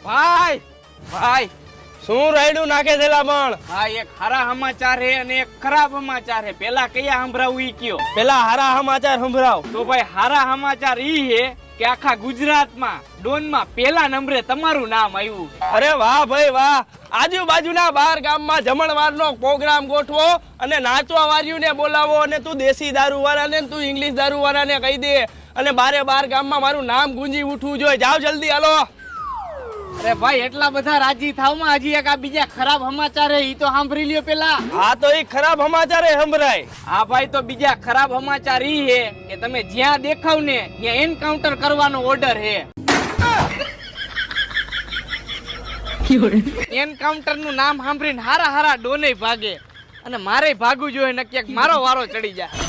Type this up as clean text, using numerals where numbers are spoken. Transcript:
ભાઈ ભાઈ શું રાયડું નાખે છે પણ? હા, એક સારા સમાચાર હે અને એક ખરાબ સમાચાર હે. પેલા કયા સંભળાવું ઈ કયો? પેલા હારા સમાચાર સંભળાવ. તો ભાઈ સારા સમાચાર ઈ હે કે આખા ગુજરાતમાં ડોનમાં પેલા નંબરે તમારું નામ આવ્યું. અરે વાહ ભાઈ વાહ. આજુબાજુના 12 ગામમાં જમણવારનો પ્રોગ્રામ ગોઠવો અને નાચવા વાળીઓને બોલાવો અને તું દેશી દારૂ વાળાને તું ઇંગ્લિશ દારૂ વાળાને કહી દે અને 12 ગામમાં મારું નામ ગુંજી ઉઠવું જોઈએ. જાઓ જલ્દી હાલો. અરે ભાઈ એટલા બધા રાજી થાવમાં હજી એક આ બીજા ખરાબ સમાચાર હે ઈ તો સાંભળી લ્યો પેલા. હા તો એ ખરાબ સમાચાર સંભળાય. હા ભાઈ, તો બીજા ખરાબ સમાચાર ઈ હે કે તમે જ્યાં દેખાવ ને ત્યાં એન્કાઉન્ટર કરવાનો ઓર્ડર હે. એન્કાઉન્ટર નું નામ સાંભળીને હારા હારા ડોને ભાગે અને મારે ભાગવું જોઈએ નક્કી મારો વારો ચડી જાય.